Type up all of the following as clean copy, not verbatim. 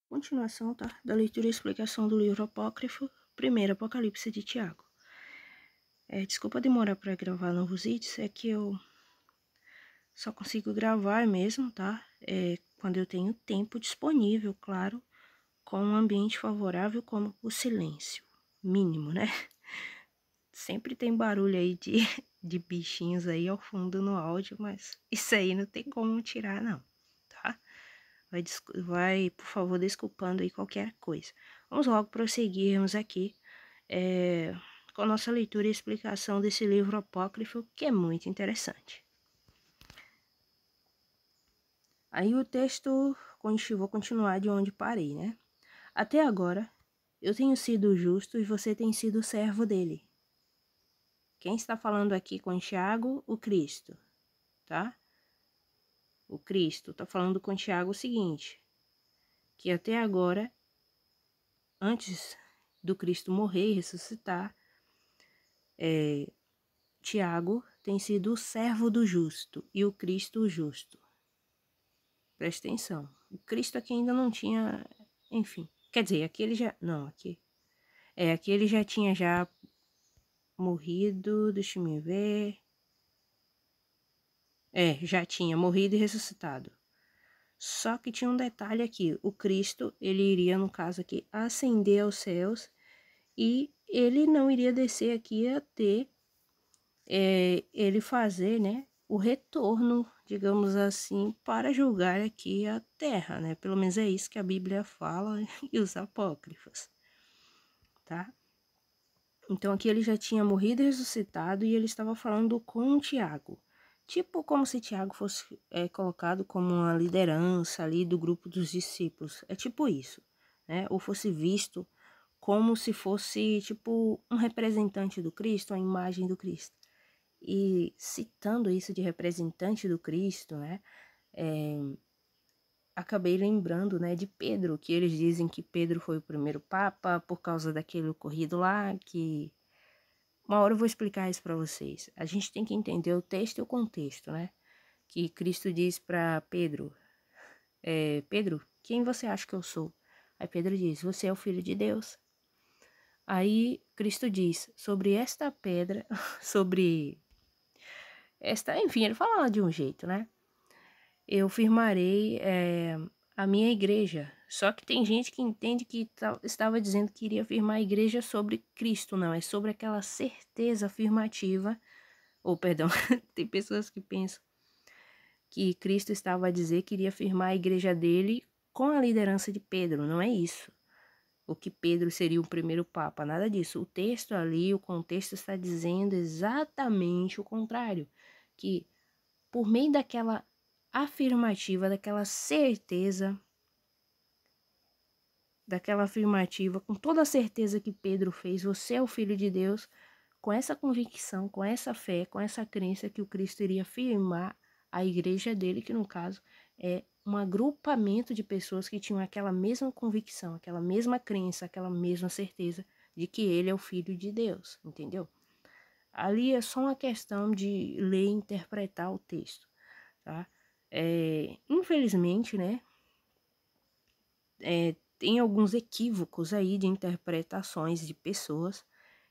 Continuação, tá? Da leitura e explicação do livro apócrifo, primeiro Apocalipse de Tiago. Desculpa demorar para gravar novos vídeos, é que eu só consigo gravar mesmo, tá? Quando eu tenho tempo disponível, claro, com um ambiente favorável como o silêncio mínimo, né? Sempre tem barulho aí de bichinhos aí ao fundo no áudio, mas isso aí não tem como tirar, não, tá? Vai, por favor, desculpando aí qualquer coisa. Vamos logo prosseguirmos aqui com a nossa leitura e explicação desse livro apócrifo, que é muito interessante. Aí o texto, vou continuar de onde parei, né? Até agora, eu tenho sido justo e você tem sido servo dele. Quem está falando aqui com Tiago? O Cristo, tá? O Cristo está falando com Tiago o seguinte, que até agora, antes do Cristo morrer e ressuscitar, Tiago tem sido o servo do justo e o Cristo o justo. Presta atenção. O Cristo aqui ainda não tinha, enfim. Quer dizer, aqui ele já, não, aqui ele já tinha já morrido, deixa eu ver. Já tinha morrido e ressuscitado. Só que tinha um detalhe aqui, o Cristo, ele iria, no caso aqui, ascender aos céus e ele não iria descer aqui até ele fazer, né, o retorno, digamos assim, para julgar aqui a terra, né? Pelo menos é isso que a Bíblia fala e os apócrifos, tá? Então aqui ele já tinha morrido e ressuscitado e ele estava falando com Tiago. Tipo como se Tiago fosse colocado como uma liderança ali do grupo dos discípulos. É tipo isso, né? Ou fosse visto como se fosse tipo um representante do Cristo, uma imagem do Cristo. E citando isso de representante do Cristo, né, acabei lembrando, né, de Pedro, que eles dizem que Pedro foi o primeiro papa por causa daquele ocorrido lá, que uma hora eu vou explicar isso para vocês. A gente tem que entender o texto e o contexto, né, que Cristo diz para Pedro, Pedro, quem você acha que eu sou? Aí Pedro diz, você é o Filho de Deus. Aí Cristo diz, sobre esta pedra, enfim, ele fala lá de um jeito, né? Eu firmarei a minha igreja. Só que tem gente que entende que estava dizendo que iria firmar a igreja sobre Cristo, não. É sobre aquela certeza afirmativa. Ou, perdão, tem pessoas que pensam que Cristo estava a dizer que iria firmar a igreja dele com a liderança de Pedro. Não é isso. O que Pedro seria o primeiro papa, nada disso. O texto ali, o contexto está dizendo exatamente o contrário. Que por meio daquela afirmativa, daquela certeza, com toda a certeza que Pedro fez, você é o Filho de Deus, com essa convicção, com essa fé, com essa crença que o Cristo iria firmar a igreja dele, que no caso é um agrupamento de pessoas que tinham aquela mesma convicção, aquela mesma crença, aquela mesma certeza de que ele é o Filho de Deus, entendeu? Ali é só uma questão de ler e interpretar o texto, tá? Infelizmente, né, tem alguns equívocos aí de interpretações de pessoas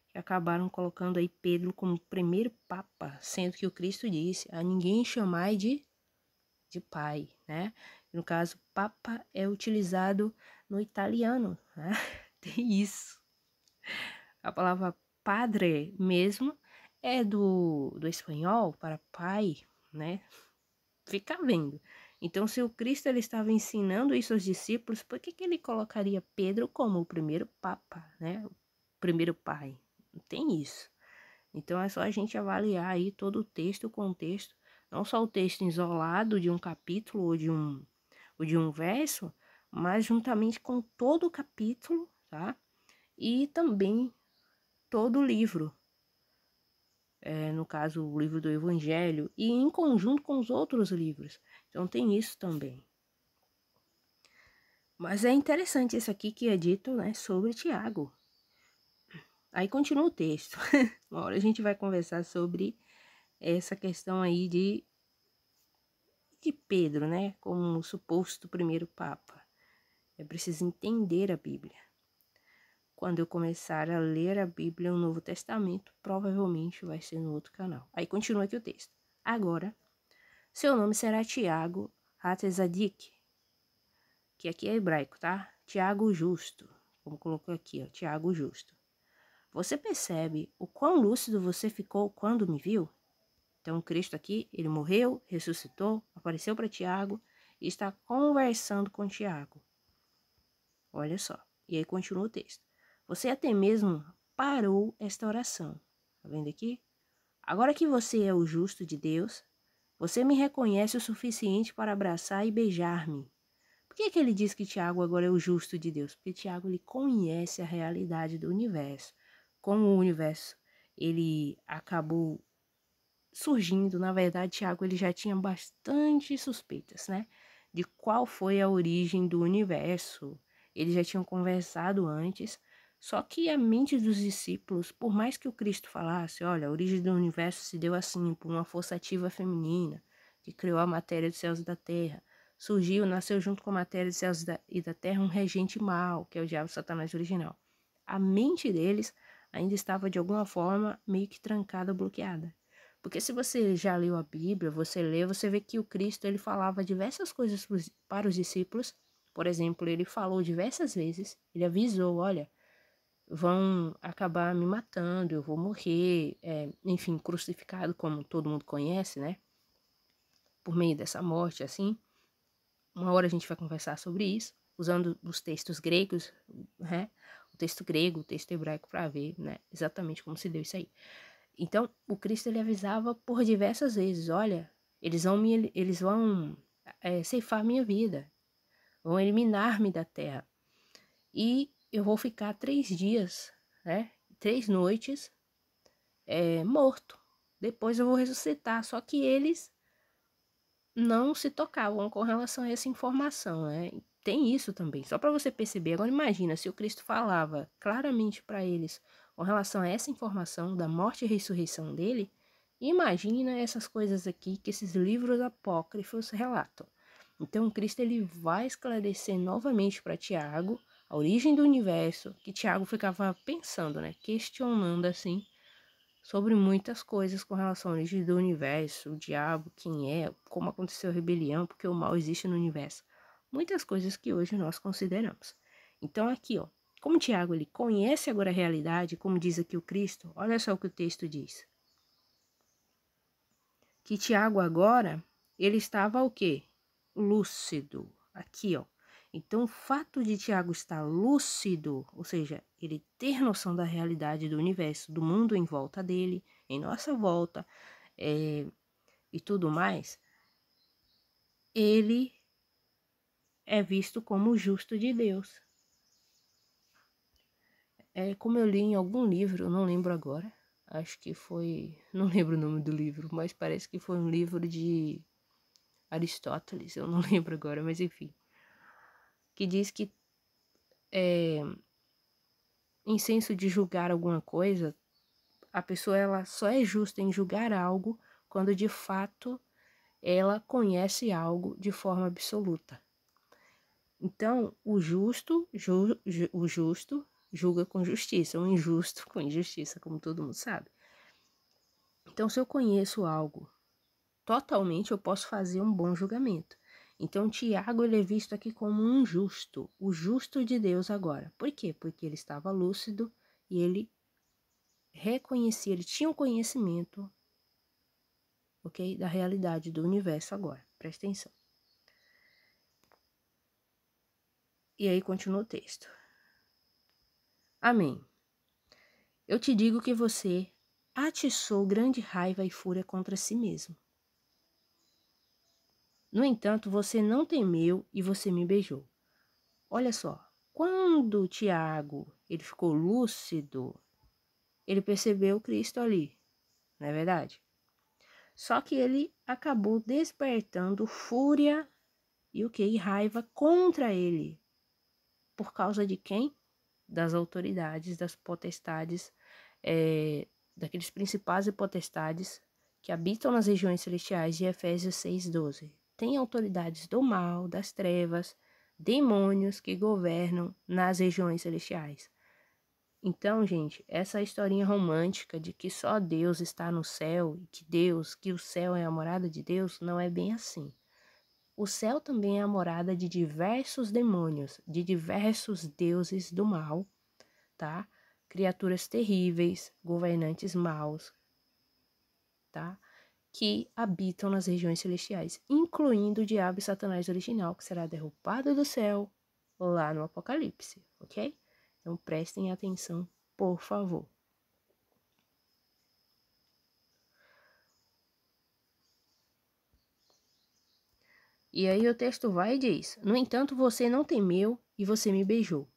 que acabaram colocando aí Pedro como primeiro papa, sendo que o Cristo disse a ninguém chamai de pai, né? No caso, papa é utilizado no italiano, né? Tem isso. A palavra padre mesmo é do espanhol para pai, né? Fica vendo. Então, se o Cristo ele estava ensinando isso aos discípulos, por que ele colocaria Pedro como o primeiro papa, né? O primeiro pai? Não tem isso. Então, é só a gente avaliar aí todo o texto, o contexto, não só o texto isolado de um capítulo ou de um verso, mas juntamente com todo o capítulo, tá? E também todo o livro. No caso, o livro do Evangelho, e em conjunto com os outros livros. Então tem isso também. Mas é interessante isso aqui que é dito, né, sobre Tiago. Aí continua o texto. Uma hora a gente vai conversar sobre essa questão aí de Pedro, né, como o suposto primeiro papa. É preciso entender a Bíblia. Quando eu começar a ler a Bíblia, o Novo Testamento, provavelmente vai ser no outro canal. Aí continua aqui o texto. Agora, seu nome será Tiago Hatzadik, que aqui é hebraico, tá? Tiago Justo. Como colocou aqui, ó, Tiago Justo. Você percebe o quão lúcido você ficou quando me viu? Então, Cristo aqui, ele morreu, ressuscitou, apareceu para Tiago e está conversando com Tiago. Olha só. E aí continua o texto. Você até mesmo parou esta oração. Tá vendo aqui? Agora que você é o justo de Deus, você me reconhece o suficiente para abraçar e beijar-me. Por que ele diz que Tiago agora é o justo de Deus? Porque Tiago ele conhece a realidade do universo. Como o universo ele acabou surgindo, na verdade, Tiago ele já tinha bastante suspeitas, né? De qual foi a origem do universo. Eles já tinham conversado antes, só que a mente dos discípulos, por mais que o Cristo falasse, olha, a origem do universo se deu assim, por uma força ativa feminina, que criou a matéria dos céus e da terra. Surgiu, nasceu junto com a matéria dos céus e da terra um regente mau, que é o diabo Satanás original. A mente deles ainda estava de alguma forma meio que trancada, bloqueada. Porque se você já leu a Bíblia, você vê que o Cristo ele falava diversas coisas para os discípulos. Por exemplo, ele falou diversas vezes, ele avisou, olha, vão acabar me matando, eu vou morrer, enfim, crucificado, como todo mundo conhece, né? Por meio dessa morte, assim. Uma hora a gente vai conversar sobre isso, usando os textos gregos, né? O texto grego, o texto hebraico, para ver, né? Exatamente como se deu isso aí. Então, o Cristo ele avisava por diversas vezes, olha, eles vão ceifar minha vida, vão eliminar-me da terra. E eu vou ficar 3 dias, né? 3 noites morto. Depois eu vou ressuscitar. Só que eles não se tocavam com relação a essa informação, né? Tem isso também, só para você perceber. Agora imagina se o Cristo falava claramente para eles com relação a essa informação da morte e ressurreição dele. Imagina essas coisas aqui que esses livros apócrifos relatam. Então o Cristo ele vai esclarecer novamente para Tiago a origem do universo, que Tiago ficava pensando, né? Questionando assim sobre muitas coisas com relação à origem do universo, o diabo, quem é, como aconteceu a rebelião, porque o mal existe no universo. Muitas coisas que hoje nós consideramos. Então aqui, ó, como Tiago ele conhece agora a realidade, como diz aqui o Cristo, olha só o que o texto diz. Que Tiago agora, ele estava o quê? Lúcido. Aqui, ó. Então, o fato de Tiago estar lúcido, ou seja, ele ter noção da realidade do universo, do mundo em volta dele, em nossa volta, e tudo mais, ele é visto como o justo de Deus. Como eu li em algum livro, eu não lembro agora, acho que foi, não lembro o nome do livro, mas parece que foi um livro de Aristóteles, eu não lembro agora, mas enfim, que diz que em senso de julgar alguma coisa, a pessoa ela só é justa em julgar algo quando de fato ela conhece algo de forma absoluta. Então, o justo julga com justiça, o injusto com injustiça, como todo mundo sabe. Então, se eu conheço algo totalmente, eu posso fazer um bom julgamento. Então, Tiago ele é visto aqui como um justo, o justo de Deus agora. Por quê? Porque ele estava lúcido e ele reconhecia, ele tinha um conhecimento, ok, da realidade do universo agora. Presta atenção. E aí continua o texto. Amém. Eu te digo que você atiçou grande raiva e fúria contra si mesmo. No entanto, você não temeu e você me beijou. Olha só, quando Tiago ele ficou lúcido, ele percebeu Cristo ali, não é verdade? Só que ele acabou despertando fúria e o que? E raiva contra ele. Por causa de quem? Das autoridades, das potestades, daqueles principais e potestades que habitam nas regiões celestiais de Efésios 6:12. Tem autoridades do mal, das trevas, demônios que governam nas regiões celestiais. Então, gente, essa historinha romântica de que só Deus está no céu e que o céu é a morada de Deus, não é bem assim. O céu também é a morada de diversos demônios, de diversos deuses do mal, tá? Criaturas terríveis, governantes maus, tá? Que habitam nas regiões celestiais, incluindo o diabo e Satanás original, que será derrubado do céu lá no Apocalipse, ok? Então prestem atenção, por favor. E aí o texto vai e diz: no entanto, você não temeu e você me beijou.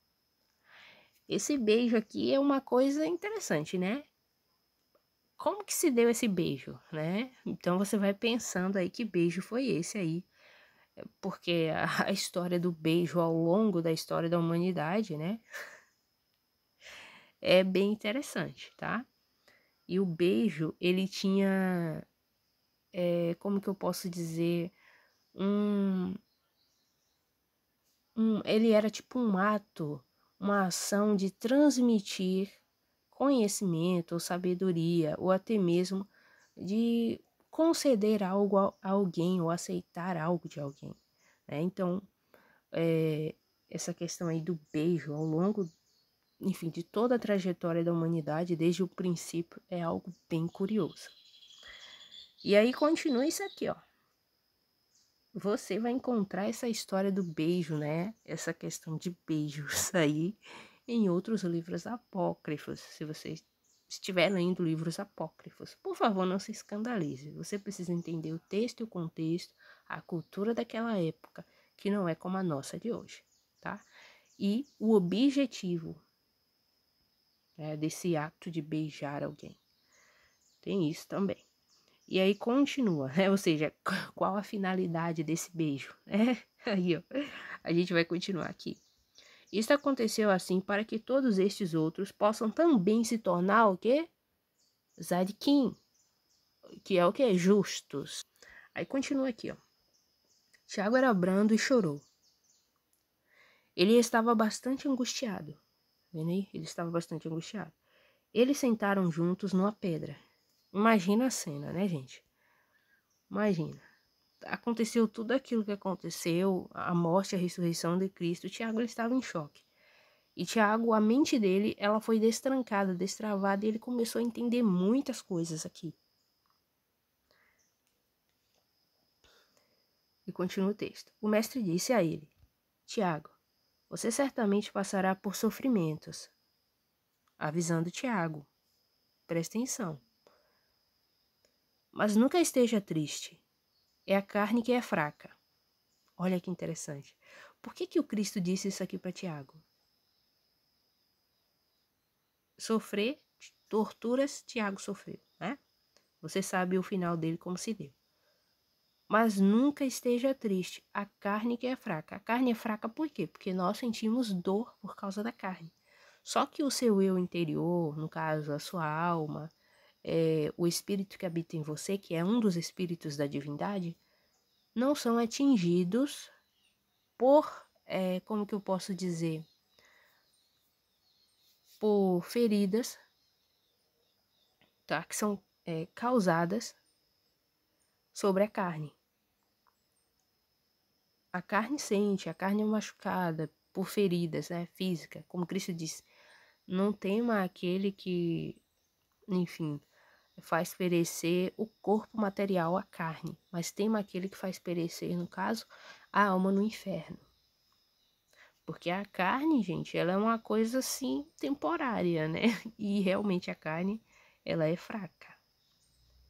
Esse beijo aqui é uma coisa interessante, né? Como que se deu esse beijo, né? Então você vai pensando aí que beijo foi esse aí, porque a história do beijo ao longo da história da humanidade, né? É bem interessante, tá? E o beijo, ele tinha, como que eu posso dizer, ele era tipo um ato, uma ação de transmitir conhecimento ou sabedoria, ou até mesmo de conceder algo a alguém ou aceitar algo de alguém, né? Então, essa questão aí do beijo ao longo, enfim, de toda a trajetória da humanidade, desde o princípio, é algo bem curioso. E aí continua isso aqui, ó. Você vai encontrar essa história do beijo, né? Essa questão de beijos aí em outros livros apócrifos. Se você estiver lendo livros apócrifos, por favor, não se escandalize. Você precisa entender o texto e o contexto, a cultura daquela época, que não é como a nossa de hoje, tá? E o objetivo, né, desse ato de beijar alguém. Tem isso também. E aí continua, né? Ou seja, qual a finalidade desse beijo, né? Aí, ó, a gente vai continuar aqui. Isso aconteceu assim para que todos estes outros possam também se tornar o quê? Zadikim, que é o quê? Justos. Aí continua aqui, ó. Tiago era brando e chorou. Ele estava bastante angustiado. Vendo aí? Ele estava bastante angustiado. Eles sentaram juntos numa pedra. Imagina a cena, né, gente? Imagina. Aconteceu tudo aquilo que aconteceu, a morte e a ressurreição de Cristo. Tiago, ele estava em choque. E Tiago, a mente dele, ela foi destrancada, destravada, e ele começou a entender muitas coisas aqui. E continua o texto. O mestre disse a ele: Tiago, você certamente passará por sofrimentos. Avisando Tiago, presta atenção. Mas nunca esteja triste. É a carne que é fraca. Olha que interessante. Por que o Cristo disse isso aqui para Tiago? Sofrer, torturas, Tiago sofreu, né? Você sabe o final dele como se deu. Mas nunca esteja triste. A carne que é fraca. A carne é fraca por quê? Porque nós sentimos dor por causa da carne. Só que o seu eu interior, no caso, a sua alma, o espírito que habita em você, que é um dos espíritos da divindade, não são atingidos por, como que eu posso dizer, por feridas, tá? Que são causadas sobre a carne. A carne sente, a carne é machucada por feridas, né, física, como Cristo disse, não tema aquele que, enfim, faz perecer o corpo material, a carne, mas tema aquele que faz perecer, no caso, a alma no inferno. Porque a carne, gente, ela é uma coisa assim temporária, né? E realmente a carne, ela é fraca.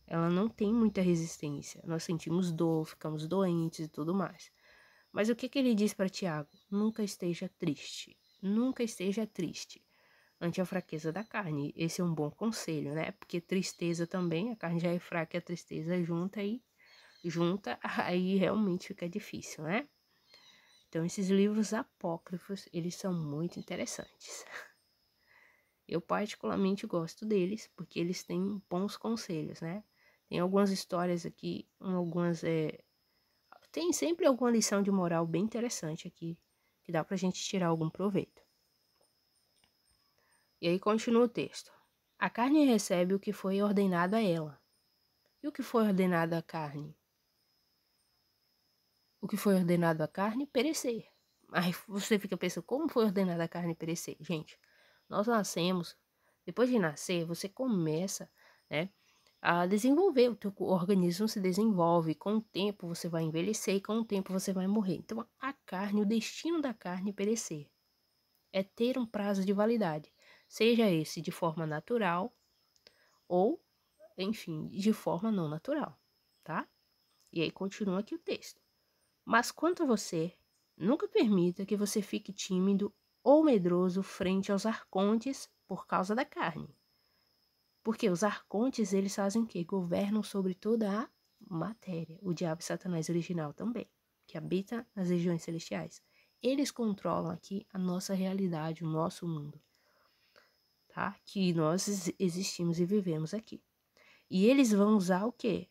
Ela não tem muita resistência. Nós sentimos dor, ficamos doentes e tudo mais. Mas o que ele diz para Tiago? Nunca esteja triste. Nunca esteja triste ante a fraqueza da carne. Esse é um bom conselho, né? Porque tristeza também, a carne já é fraca e a tristeza junta, aí realmente fica difícil, né? Então, esses livros apócrifos, eles são muito interessantes. Eu particularmente gosto deles, porque eles têm bons conselhos, né? Tem algumas histórias aqui, tem sempre alguma lição de moral bem interessante aqui que dá pra gente tirar algum proveito. E aí continua o texto. A carne recebe o que foi ordenado a ela. E o que foi ordenado à carne? O que foi ordenado à carne? Perecer. Aí você fica pensando, como foi ordenado a carne perecer? Gente, nós nascemos, depois de nascer, você começa, né, a desenvolver, o teu organismo se desenvolve, com o tempo você vai envelhecer e com o tempo você vai morrer. Então a carne, o destino da carne é perecer, é ter um prazo de validade, seja esse de forma natural ou, enfim, de forma não natural, tá? E aí continua aqui o texto. Mas quanto a você, nunca permita que você fique tímido ou medroso frente aos arcontes por causa da carne. Porque os arcontes, eles fazem o quê? Governam sobre toda a matéria. O diabo e Satanás original também, que habita nas regiões celestiais. Eles controlam aqui a nossa realidade, o nosso mundo, tá? Que nós existimos e vivemos aqui. E eles vão usar o quê?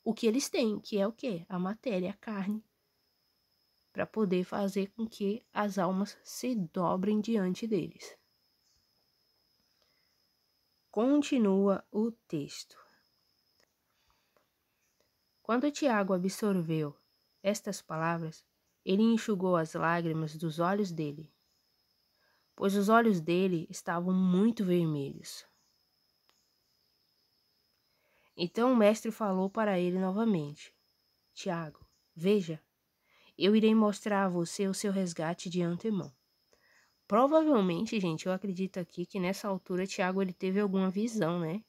O que eles têm, que é o quê? A matéria, a carne, para poder fazer com que as almas se dobrem diante deles. Continua o texto. Quando Tiago absorveu estas palavras, ele enxugou as lágrimas dos olhos dele, pois os olhos dele estavam muito vermelhos. Então o mestre falou para ele novamente: Tiago, veja, eu irei mostrar a você o seu resgate de antemão. Provavelmente, gente, eu acredito aqui que nessa altura Tiago ele teve alguma visão, né?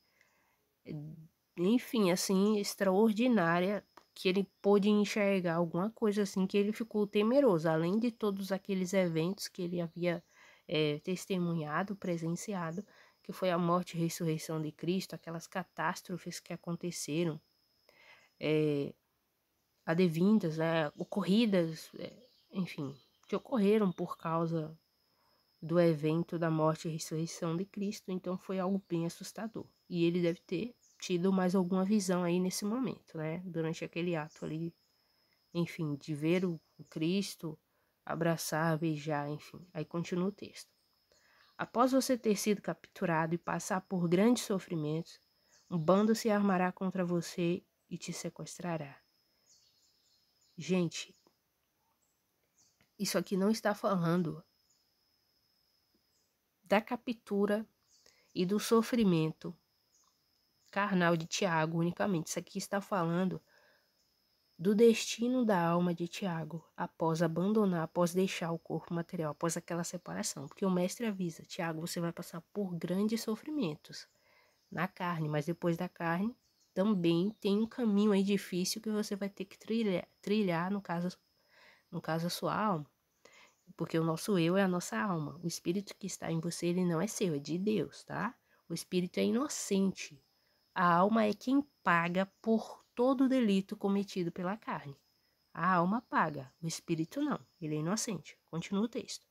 Enfim, assim, extraordinária, que ele pôde enxergar alguma coisa assim que ele ficou temeroso, além de todos aqueles eventos que ele havia testemunhado, presenciado, que foi a morte e ressurreição de Cristo, aquelas catástrofes que aconteceram, advindas, né, ocorridas, enfim, que ocorreram por causa do evento da morte e ressurreição de Cristo, então foi algo bem assustador. E ele deve ter tido mais alguma visão aí nesse momento, né? Durante aquele ato ali, enfim, de ver o Cristo, abraçar, beijar, enfim. Aí continua o texto. Após você ter sido capturado e passar por grandes sofrimentos, um bando se armará contra você e te sequestrará. Gente, isso aqui não está falando da captura e do sofrimento carnal de Tiago unicamente. Isso aqui está falando do destino da alma de Tiago após abandonar, após deixar o corpo material, após aquela separação. Porque o mestre avisa, Tiago, você vai passar por grandes sofrimentos na carne, mas depois da carne também tem um caminho aí difícil que você vai ter que trilhar no caso a sua alma. Porque o nosso eu é a nossa alma. O espírito que está em você, ele não é seu, é de Deus, tá? O espírito é inocente. A alma é quem paga por todo o delito cometido pela carne. A alma paga, o espírito não, ele é inocente. Continua o texto.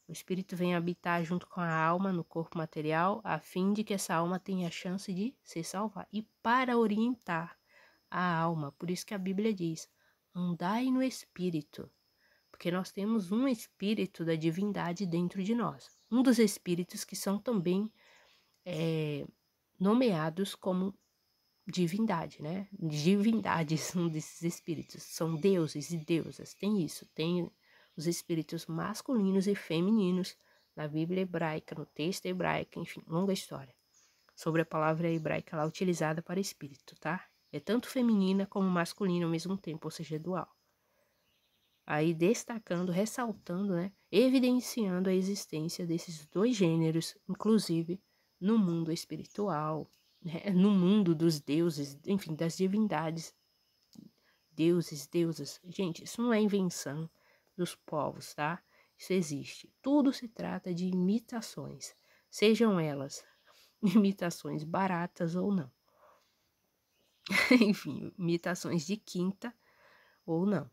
O espírito vem habitar junto com a alma no corpo material, a fim de que essa alma tenha a chance de se salvar. E para orientar a alma, por isso que a Bíblia diz, andai no espírito, porque nós temos um espírito da divindade dentro de nós. Um dos espíritos que são também nomeados como divindade, né? Divindades são desses espíritos, são deuses e deusas, tem isso, tem os espíritos masculinos e femininos na Bíblia hebraica, no texto hebraico, enfim, longa história sobre a palavra hebraica lá utilizada para espírito, tá? É tanto feminina como masculina ao mesmo tempo, ou seja, é dual. Aí destacando, ressaltando, né? Evidenciando a existência desses dois gêneros, inclusive no mundo espiritual, no mundo dos deuses, enfim, das divindades, deuses, deusas. Gente, isso não é invenção dos povos, tá? Isso existe. Tudo se trata de imitações, sejam elas imitações baratas ou não. Enfim, imitações de quinta ou não.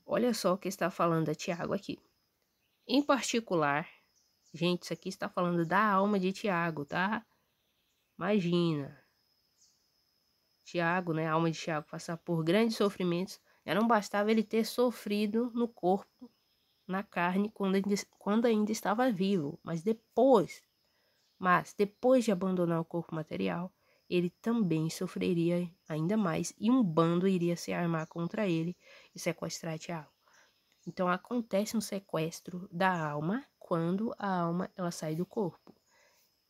Olha só o que está falando a Tiago aqui. Em particular, gente, isso aqui está falando da alma de Tiago, tá? Imagina, Tiago, né, a alma de Tiago passar por grandes sofrimentos. Já não bastava ele ter sofrido no corpo, na carne, quando ainda estava vivo, mas depois de abandonar o corpo material, ele também sofreria ainda mais e um bando iria se armar contra ele e sequestrar Tiago. Então acontece um sequestro da alma quando a alma ela sai do corpo.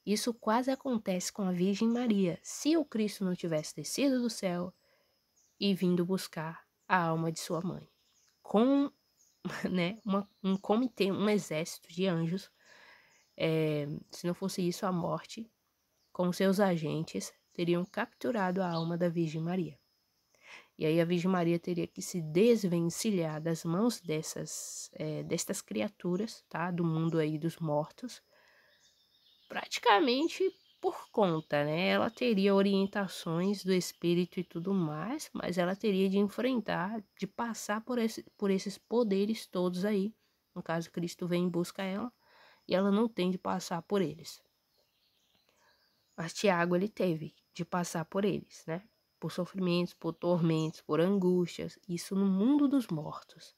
Isso quase acontece com a Virgem Maria, se o Cristo não tivesse descido do céu e vindo buscar a alma de sua mãe. Com né, um comitê, um exército de anjos, se não fosse isso, a morte, com seus agentes, teriam capturado a alma da Virgem Maria. E aí a Virgem Maria teria que se desvencilhar das mãos destas criaturas, tá? Do mundo aí dos mortos, praticamente por conta, né? Ela teria orientações do espírito e tudo mais, mas ela teria de enfrentar, de passar por esses poderes todos aí. No caso, Cristo vem em busca dela e ela não tem de passar por eles. Mas Tiago, ele teve de passar por eles, né? Por sofrimentos, por tormentos, por angústias, isso no mundo dos mortos.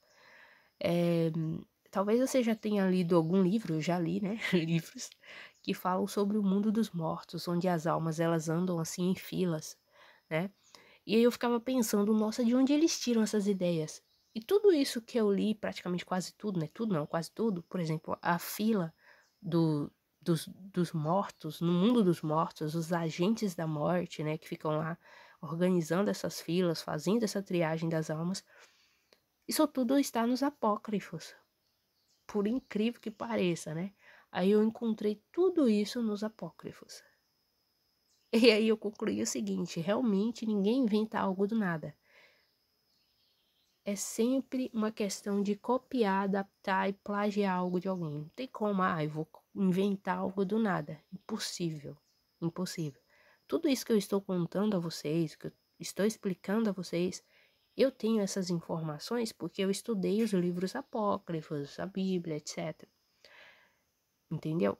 Talvez você já tenha lido algum livro, eu já li, né? Livros que falam sobre o mundo dos mortos, onde as almas elas andam assim em filas, né? E aí eu ficava pensando, nossa, de onde eles tiram essas ideias? E tudo isso que eu li, praticamente quase tudo, né? Tudo não, quase tudo. Por exemplo, a fila dos mortos, no mundo dos mortos, os agentes da morte, né? Que ficam lá organizando essas filas, fazendo essa triagem das almas. Isso tudo está nos apócrifos. Por incrível que pareça, né? Aí eu encontrei tudo isso nos apócrifos. E aí eu concluí o seguinte, realmente ninguém inventa algo do nada. É sempre uma questão de copiar, adaptar e plagiar algo de alguém. Não tem como, eu vou inventar algo do nada. Impossível. Impossível. Tudo isso que eu estou contando a vocês, que eu estou explicando a vocês, eu tenho essas informações porque eu estudei os livros apócrifos, a Bíblia, etc. Entendeu?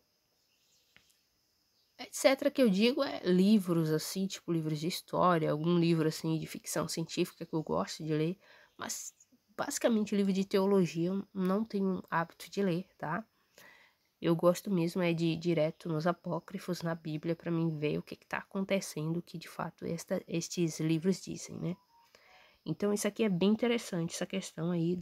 Etc. que eu digo é livros assim, tipo livros de história, algum livro assim de ficção científica que eu gosto de ler, mas basicamente livro de teologia eu não tenho hábito de ler, tá? Eu gosto mesmo de ir direto nos apócrifos, na Bíblia, para mim ver o que está acontecendo, o que de fato estes livros dizem, né? Então isso aqui é bem interessante, essa questão aí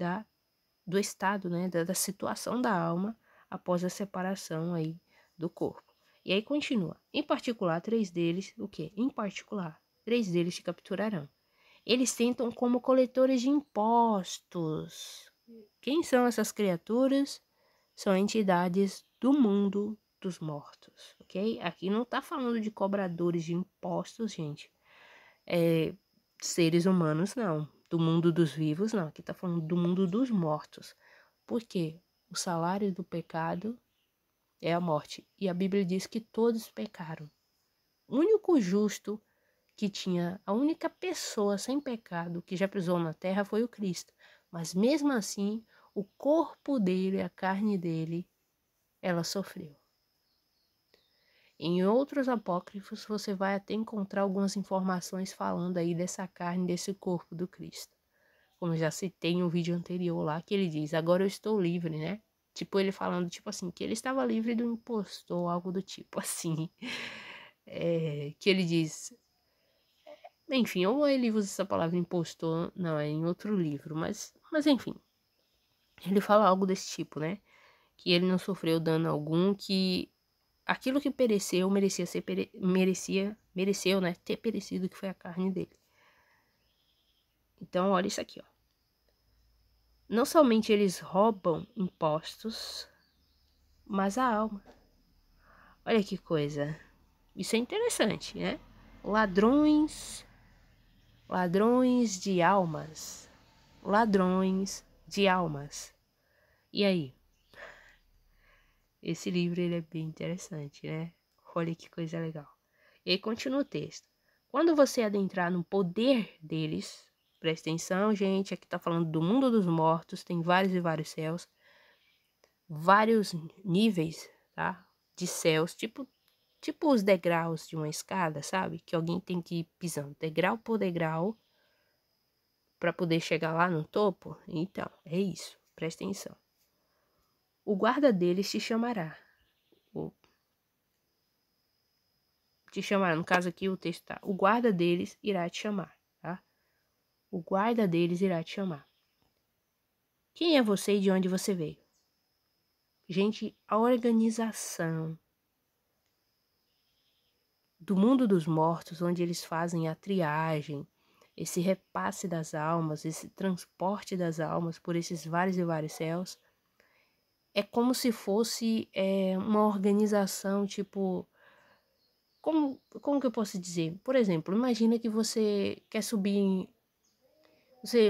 do estado, né, da situação da alma após a separação aí do corpo. E aí continua. Em particular, 3 deles, o quê? Em particular, 3 deles te capturarão. Eles sentam como coletores de impostos. Quem são essas criaturas? São entidades do mundo dos mortos, ok? Aqui não tá falando de cobradores de impostos, gente. Seres humanos, não. Do mundo dos vivos, não. Aqui tá falando do mundo dos mortos. Por quê? O salário do pecado é a morte. E a Bíblia diz que todos pecaram. O único justo que tinha, a única pessoa sem pecado que já pisou na terra foi o Cristo. Mas mesmo assim, o corpo dele, a carne dele, ela sofreu. Em outros apócrifos, você vai até encontrar algumas informações falando aí dessa carne, desse corpo do Cristo. Como eu já citei em um vídeo anterior lá, que ele diz, agora eu estou livre, né? Tipo, ele falando, tipo assim, que ele estava livre do impostor, algo do tipo assim. Que ele diz... Enfim, ou ele usa essa palavra impostor, não, é em outro livro, mas enfim. Ele fala algo desse tipo, né? Que ele não sofreu dano algum, que aquilo que pereceu mereceu, né, ter perecido, que foi a carne dele. Então, olha isso aqui, ó. Não somente eles roubam impostos, mas a alma. Olha que coisa. Isso é interessante, né? Ladrões de almas. Ladrões de almas. E aí? Esse livro ele é bem interessante, né? Olha que coisa legal. E aí continua o texto. Quando você adentrar no poder deles, presta atenção, gente, aqui tá falando do mundo dos mortos, tem vários e vários céus, vários níveis, tá? De céus, tipo os degraus de uma escada, sabe? Que alguém tem que ir pisando degrau por degrau para poder chegar lá no topo? Então, é isso. Presta atenção. O guarda deles te chamará. Te chamará. No caso aqui, o texto tá. O guarda deles irá te chamar, tá? O guarda deles irá te chamar. Quem é você e de onde você veio? Gente, a organização do mundo dos mortos, onde eles fazem a triagem, esse repasse das almas, esse transporte das almas por esses vários e vários céus, é como se fosse uma organização, tipo... Como que eu posso dizer? Por exemplo, imagina que você quer subir em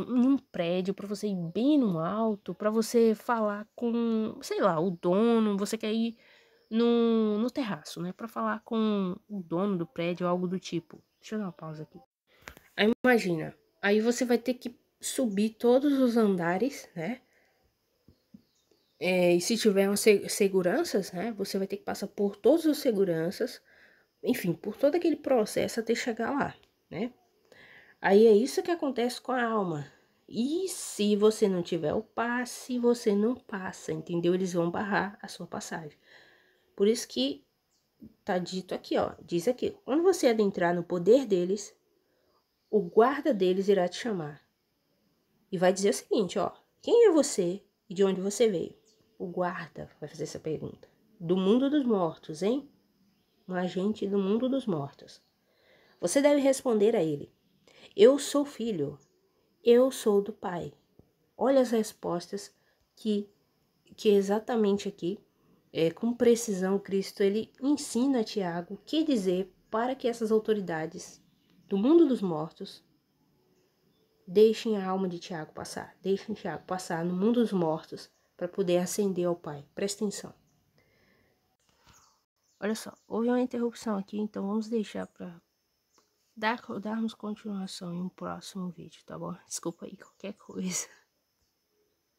um prédio, para você ir bem no alto, para você falar com, sei lá, o dono, você quer ir no terraço, né? Para falar com o dono do prédio ou algo do tipo. Deixa eu dar uma pausa aqui. Aí imagina, aí você vai ter que subir todos os andares, né? E se tiver umas seguranças, né? Você vai ter que passar por todos os seguranças, enfim, por todo aquele processo até chegar lá, né? Aí é isso que acontece com a alma. E se você não tiver o passe, você não passa, entendeu? Eles vão barrar a sua passagem. Por isso que tá dito aqui, ó. Diz aqui: quando você adentrar no poder deles, o guarda deles irá te chamar. E vai dizer o seguinte, ó: quem é você e de onde você veio? O guarda vai fazer essa pergunta. Do mundo dos mortos, hein? Um agente do mundo dos mortos. Você deve responder a ele: eu sou filho, eu sou do Pai. Olha as respostas que exatamente aqui, com precisão, Cristo ele ensina a Tiago o que dizer para que essas autoridades do mundo dos mortos deixem a alma de Tiago passar. Deixem Tiago passar no mundo dos mortos para poder ascender ao Pai. Presta atenção. Olha só, houve uma interrupção aqui, então vamos deixar para darmos continuação em um próximo vídeo, tá bom? Desculpa aí qualquer coisa.